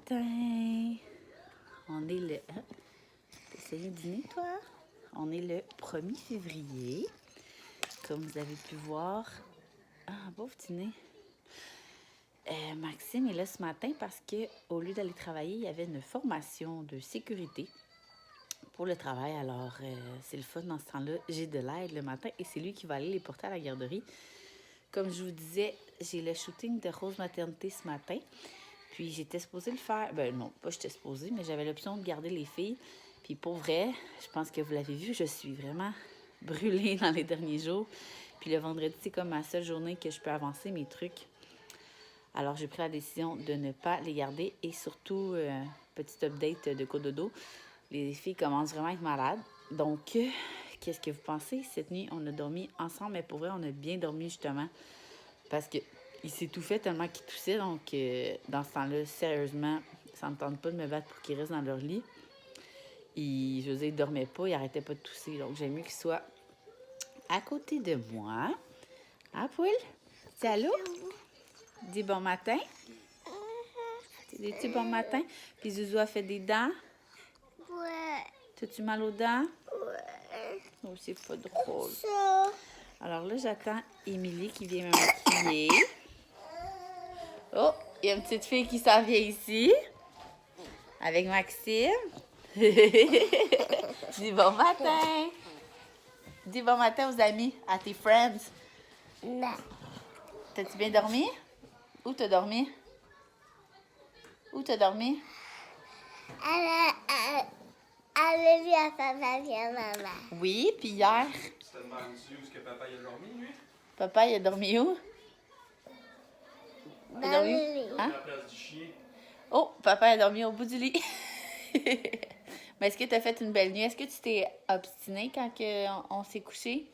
matin. On est le... T'essayes de dîner, toi? On est le 1er février. Comme vous avez pu voir... Ah, beau dîner. Maxime est là ce matin parce qu'au lieu d'aller travailler, il y avait une formation de sécurité pour le travail. Alors, c'est le fun dans ce temps-là. J'ai de l'aide le matin et c'est lui qui va aller les porter à la garderie. Comme je vous disais, j'ai le shooting de Rose Maternité ce matin. Puis j'étais supposée le faire. Ben non, pas j'étais supposée, mais j'avais l'option de garder les filles. Puis pour vrai, je pense que vous l'avez vu, je suis vraiment brûlée dans les derniers jours. Puis le vendredi, c'est comme ma seule journée que je peux avancer mes trucs. Alors j'ai pris la décision de ne pas les garder. Et surtout, petit update de cododo, les filles commencent vraiment à être malades. Donc, qu'est-ce que vous pensez? Cette nuit, on a dormi ensemble, mais pour vrai, on a bien dormi justement. Parce que il s'étouffait tellement qu'il toussait. Donc, dans ce temps-là, sérieusement, ça ne me tente pas de me battre pour qu'ils restent dans leur lit. Et, je veux dire, ils ne dormaient pas, ils n'arrêtaient pas de tousser. Donc, j'aime mieux qu'ils soient à côté de moi. Hein, Poule? Dis allô? Dis bon matin. Dis-tu bon matin? Puis Zouzou a fait des dents? Ouais. T'as-tu mal aux dents? Ouais. Oh, c'est pas drôle. Ça. Alors là, j'attends Émilie qui vient me maquiller. Oh, il y a une petite fille qui s'en vient ici. Avec Maxime. Dis bon matin. Dis bon matin aux amis, à tes friends. Non. T'as-tu bien dormi? Où t'as dormi? Où t'as dormi? Elle vu à papa et à maman. Oui, puis hier. Tu te demandes-tu où est-ce que papa il a dormi, lui? Papa, il a dormi où? Il a dormi où? Dans Hein? À la place du chien. Oh, papa a dormi au bout du lit. Mais est-ce que tu as fait une belle nuit? Est-ce que tu t'es obstiné quand on s'est couché?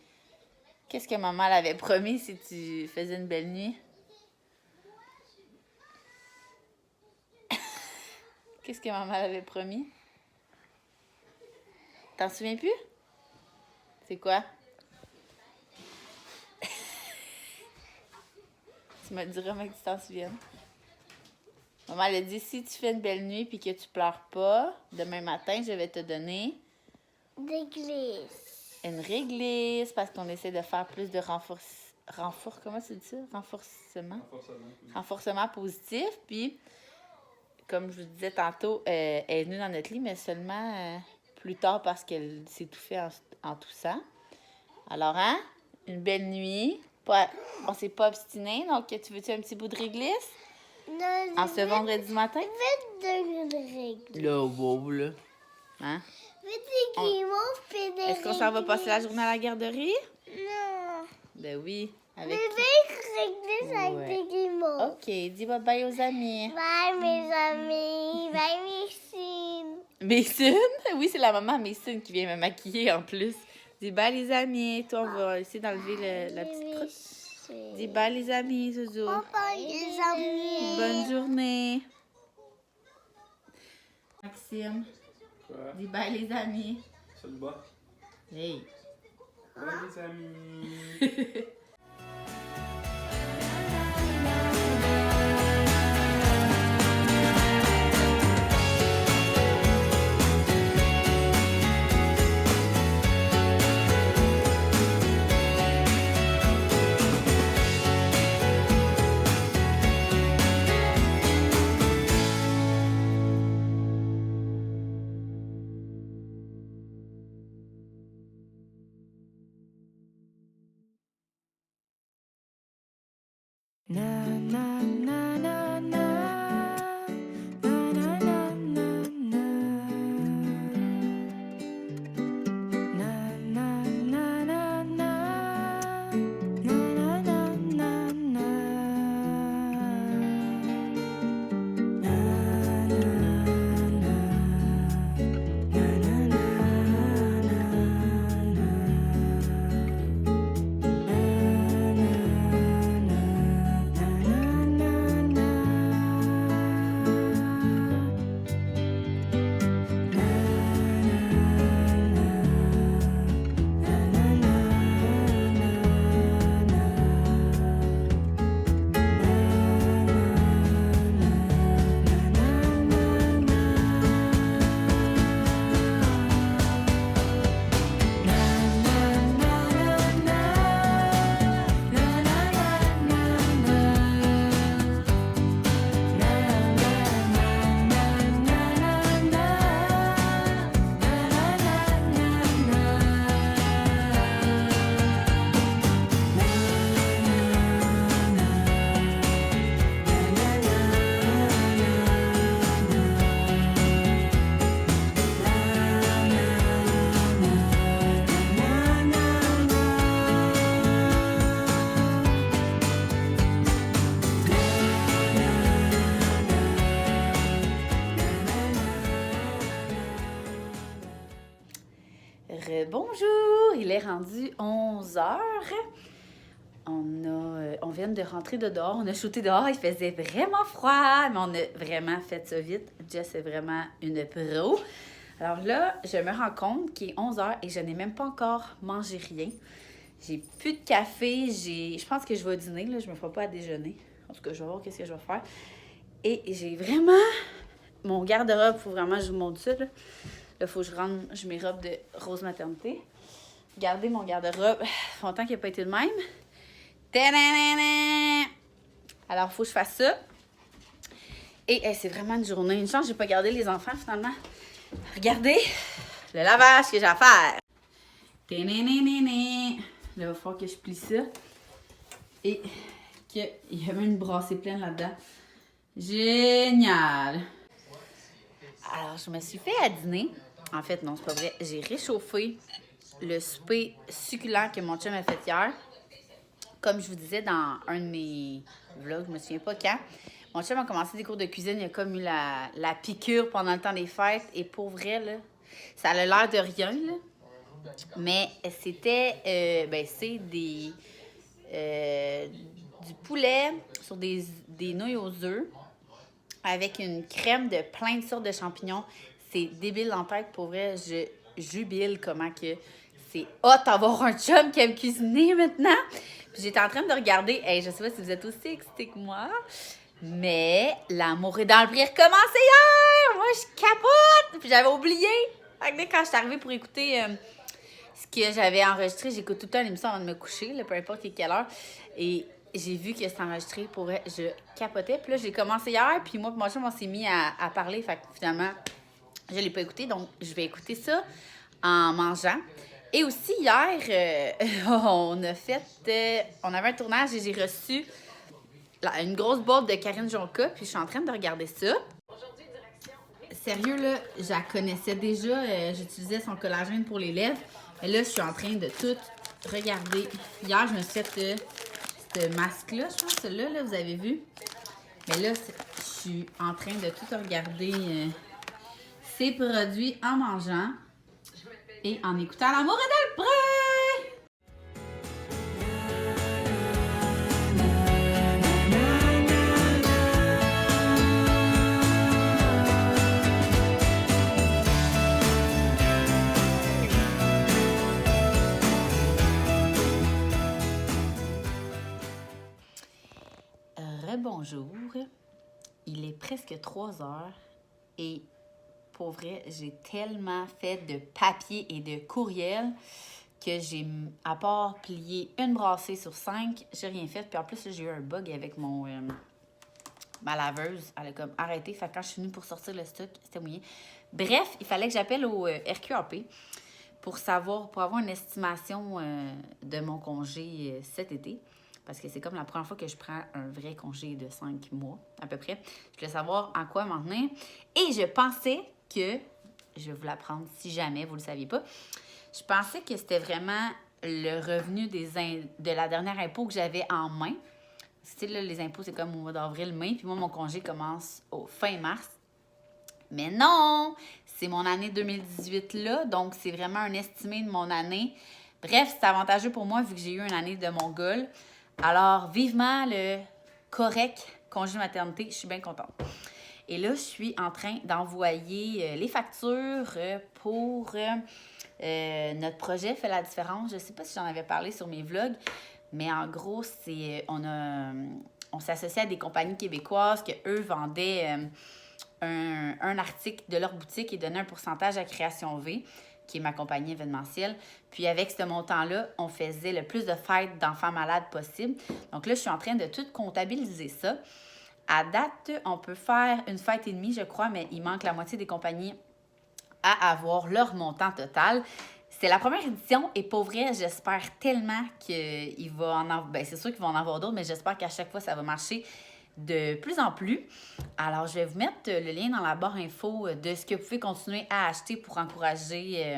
Qu'est-ce que maman l'avait promis si tu faisais une belle nuit? Qu'est-ce que maman l'avait promis? T'en souviens plus? C'est quoi? Tu me diras, mais que tu t'en souviennes. Maman, elle a dit, si tu fais une belle nuit puis que tu pleures pas, demain matin, je vais te donner l'église. une réglisse parce qu'on essaie de faire plus de comment tu dis ça? Renforcement positif. Puis, comme je vous disais tantôt, elle est venue dans notre lit, mais seulement plus tard parce qu'elle s'étouffait en toussant. Alors, hein? Une belle nuit. On s'est pas obstiné, donc tu veux-tu un petit bout de réglisse? Non, En ce vendredi matin? je vais de réglisse. Là, wow, là. Hein? Je vais des guimauves et des Est-ce qu'on s'en va passer la journée à la garderie? Non. Ben oui. Je Avec vais réglisse Ouais. avec des guimauves. OK, dis bye-bye aux amis. Bye mes amis. Bye Messine. Messine? Oui, c'est la maman Messine qui vient me maquiller en plus. Dis bye les amis. Toi, on va essayer d'enlever la petite crotte. Dis bye les amis, Zouzou. Bye les amis. Bonne journée. Maxime, Quoi? dis bye les amis. Salut, bas. Hey. Bye, les amis. il est rendu 11h. On vient de rentrer de dehors, on a shooté dehors, il faisait vraiment froid, mais on a vraiment fait ça vite. Jess est vraiment une pro. Alors là, je me rends compte qu'il est 11h et je n'ai même pas encore mangé rien. J'ai plus de café, je pense que je vais dîner, là, je me ferai pas à déjeuner. En tout cas, je vais voir qu'est-ce que je vais faire. Et j'ai vraiment mon garde-robe, il faut vraiment que je vous montre ça. Là, il faut que je range mes robes de rose maternité. Regardez mon garde-robe, ça fait longtemps qu'il n'a pas été le même. Ta-da-da-da! Alors, il faut que je fasse ça. Et c'est vraiment une journée. Une chance, je n'ai pas gardé les enfants finalement. Regardez le lavage que j'ai à faire. Ta-da-da-da-da! Là, il va falloir que je plie ça. Et qu'il y a même une brassée pleine là-dedans. Génial! Alors, je me suis fait à dîner. En fait, non, c'est pas vrai. J'ai réchauffé le souper succulent que mon chum a fait hier. Comme je vous disais dans un de mes vlogs, je me souviens pas quand, mon chum a commencé des cours de cuisine, il a comme eu la piqûre pendant le temps des fêtes. Et pour vrai, là, ça a l'air de rien, là. Mais c'était, c'est du poulet sur des nouilles aux œufs avec une crème de plein de sortes de champignons. C'est débile en tête, pour vrai, je jubile comment que c'est hot d'avoir un chum qui aime cuisiner maintenant. Puis j'étais en train de regarder, je sais pas si vous êtes aussi excités que moi, mais L'amour est dans le prix recommencé hier! Moi, je capote! Puis j'avais oublié. Fait que quand je suis arrivée pour écouter ce que j'avais enregistré, j'écoute tout le temps l'émission avant de me coucher, là, peu importe quelle heure. Et j'ai vu que c'était enregistré, pour vrai, je capotais. Puis là, j'ai commencé hier, puis moi et mon chum, on s'est mis à parler. Fait que finalement, je l'ai pas écouté, donc je vais écouter ça en mangeant. Et aussi, hier, on avait un tournage et j'ai reçu une grosse boîte de Karine Jonca, puis je suis en train de regarder ça. Sérieux, là, je la connaissais déjà, j'utilisais son collagène pour les lèvres. Mais là, je suis en train de tout regarder. Hier, je me suis fait ce masque-là, je pense, celui-là, là, vous avez vu. Mais là, je suis en train de tout regarder ces produits en mangeant et en écoutant L'amour est dans le pré! Rebonjour, il est presque 3 heures et pour vrai, j'ai tellement fait de papier et de courriel que j'ai, à part plier une brassée sur 5, j'ai rien fait. Puis en plus, j'ai eu un bug avec ma laveuse. Elle a comme arrêté. Fait que quand je suis venue pour sortir le stock, c'était mouillé. Bref, il fallait que j'appelle au RQAP pour avoir une estimation de mon congé cet été. Parce que c'est comme la première fois que je prends un vrai congé de 5 mois, à peu près. Je voulais savoir en quoi m'en tenir. Et je pensais que, je vais vous l'apprendre si jamais vous ne le saviez pas, je pensais que c'était vraiment le revenu de la dernière impôt que j'avais en main. C'était là, les impôts, c'est comme au mois d'avril-mai, puis moi, mon congé commence au fin mars. Mais non! C'est mon année 2018 là, donc c'est vraiment un estimé de mon année. Bref, c'est avantageux pour moi vu que j'ai eu une année de Mongol. Alors, vivement le correct congé maternité, je suis bien contente. Et là, je suis en train d'envoyer les factures pour notre projet Fait la différence. Je ne sais pas si j'en avais parlé sur mes vlogs, mais en gros, on s'associe à des compagnies québécoises que eux vendaient un article de leur boutique et donnaient un pourcentage à Création V, qui est ma compagnie événementielle. Puis avec ce montant-là, on faisait le plus de fêtes d'enfants malades possible. Donc là, je suis en train de tout comptabiliser ça. À date, on peut faire une fête et demie, je crois, mais il manque la moitié des compagnies à avoir leur montant total. C'est la première édition et pour vrai, j'espère tellement qu'il va en avoir... Bien, c'est sûr qu'il va en avoir d'autres, mais j'espère qu'à chaque fois, ça va marcher de plus en plus. Alors, je vais vous mettre le lien dans la barre info de ce que vous pouvez continuer à acheter pour encourager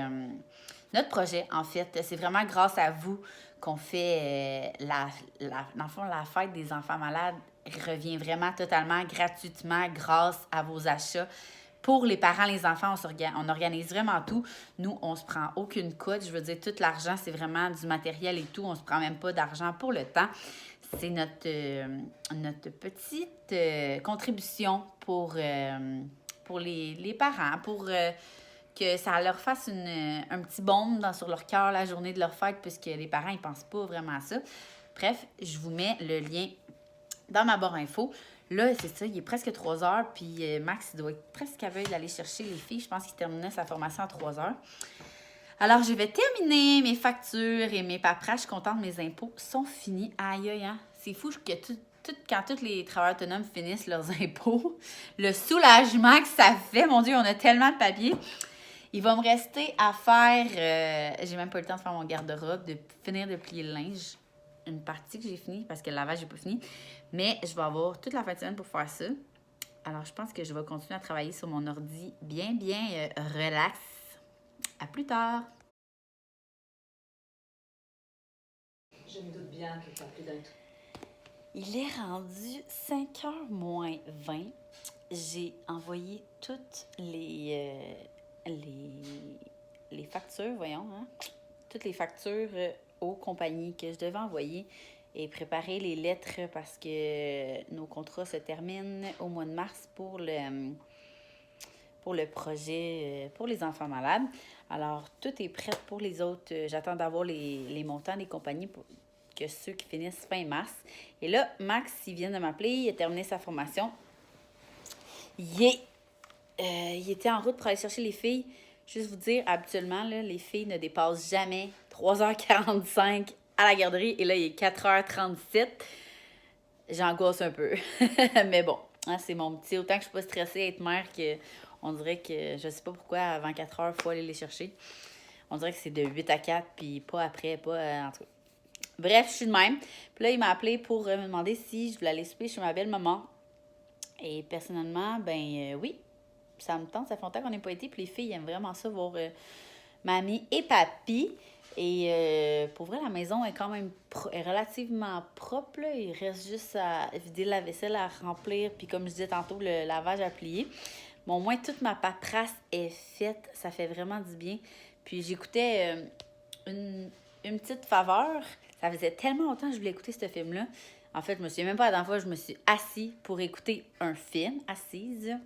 notre projet. En fait, c'est vraiment grâce à vous qu'on fait dans le fond, la fête des enfants malades revient vraiment totalement gratuitement grâce à vos achats. pour les parents, les enfants, on organise vraiment tout. Nous, on se prend aucune cote. Je veux dire, tout l'argent, c'est vraiment du matériel et tout. On se prend même pas d'argent pour le temps. C'est notre petite contribution pour les parents, pour que ça leur fasse un petit baume sur leur cœur la journée de leur fête, puisque les parents, ils pensent pas vraiment à ça. Bref, je vous mets le lien dans ma barre info. Là, c'est ça, il est presque 3 heures, puis Max, il doit être presque à veille d'aller chercher les filles. Je pense qu'il terminait sa formation à 3 heures. Alors, je vais terminer mes factures et mes paperasses. Je suis contente, mes impôts sont finis. Aïe, aïe, hein? C'est fou que quand tous les travailleurs autonomes finissent leurs impôts, le soulagement que ça fait, mon Dieu, on a tellement de papiers. Il va me rester à faire, j'ai même pas eu le temps de faire mon garde-robe, de finir de plier le linge. Une partie que j'ai fini, parce que le lavage, j'ai pas fini. Mais je vais avoir toute la fin de semaine pour faire ça. Alors, je pense que je vais continuer à travailler sur mon ordi bien relax. À plus tard! Je me doute bien que tu as plus d'un tout. Il est rendu 5h moins 20. J'ai envoyé toutes les factures, voyons, hein? Toutes les factures aux compagnies que je devais envoyer et préparer les lettres parce que nos contrats se terminent au mois de mars pour le projet pour les enfants malades. Alors, tout est prêt pour les autres. J'attends d'avoir les montants des compagnies pour que ceux qui finissent fin mars. Et là, Max, il vient de m'appeler, il a terminé sa formation. Il était en route pour aller chercher les filles. Juste vous dire, habituellement, là, les filles ne dépassent jamais 3h45 à la garderie. Et là, il est 4h37. J'angoisse un peu. Mais bon, hein, c'est mon petit. Autant que je ne suis pas stressée à être mère qu'on dirait que, je sais pas pourquoi, avant 4h, il faut aller les chercher. On dirait que c'est de 8 à 4, puis pas après, pas en tout cas. Bref, je suis de même. Puis là, il m'a appelé pour me demander si je voulais aller souper chez ma belle-maman. Et personnellement, oui, ça me tente. Ça fait longtemps qu'on n'a pas été. Puis les filles aiment vraiment ça, voir mamie et papy. Et pour vrai, la maison est quand même est relativement propre, là. Il reste juste à vider la vaisselle, à remplir. Puis comme je disais tantôt, le lavage à plier. Mais au moins, toute ma paperasse est faite. Ça fait vraiment du bien. Puis j'écoutais une petite faveur. Ça faisait tellement longtemps que je voulais écouter ce film-là. En fait, je me souviens même pas la dernière fois, je me suis assise pour écouter un film, assise.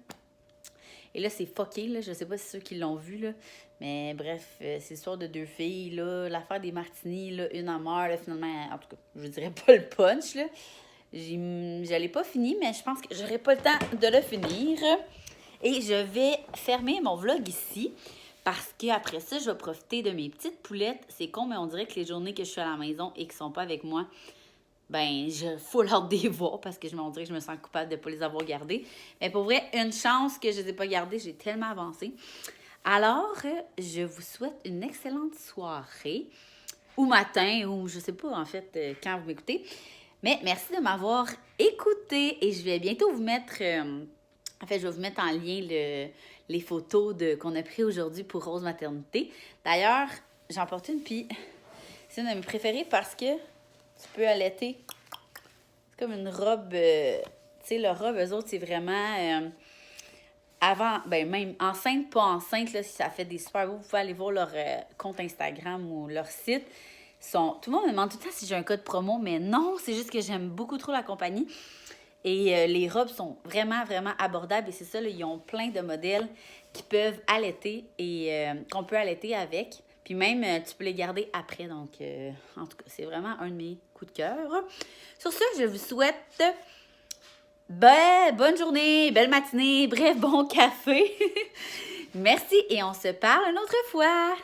Et là, c'est fucké, là. Je sais pas si c'est ceux qui l'ont vu, là. Mais bref, c'est l'histoire de 2 filles, là. L'affaire des martinis, là. Une en meurt, là, finalement. En tout cas, je dirais pas le punch, là. Je l'ai pas fini, mais je pense que j'aurai pas le temps de le finir. Et je vais fermer mon vlog ici. Parce qu'après ça, je vais profiter de mes petites poulettes. C'est con, mais on dirait que les journées que je suis à la maison et qu'ils sont pas avec moi, je fous leur dévoir parce que on dirait que je me sens coupable de ne pas les avoir gardées. Mais pour vrai, une chance que je ne les ai pas gardées, j'ai tellement avancé. Alors, je vous souhaite une excellente soirée ou matin ou je sais pas en fait quand vous m'écoutez. Mais merci de m'avoir écouté et je vais bientôt vous mettre... je vais vous mettre en lien les photos qu'on a prises aujourd'hui pour Rose Maternité. D'ailleurs, j'en porte une, puis c'est une de mes préférées parce que tu peux allaiter. C'est comme une robe... tu sais, leur robe, eux autres, c'est vraiment... avant, même enceinte, pas enceinte, là, si ça fait des super beaux, vous pouvez aller voir leur compte Instagram ou leur site. Tout le monde me demande tout le temps si j'ai un code promo, mais non, c'est juste que j'aime beaucoup trop la compagnie. Et les robes sont vraiment abordables. Et c'est ça, là, ils ont plein de modèles qui peuvent allaiter et qu'on peut allaiter avec. Puis même, tu peux les garder après. Donc, en tout cas, c'est vraiment un de mes coups de cœur. Sur ce, je vous souhaite bonne journée, belle matinée, bref, bon café. Merci et on se parle une autre fois.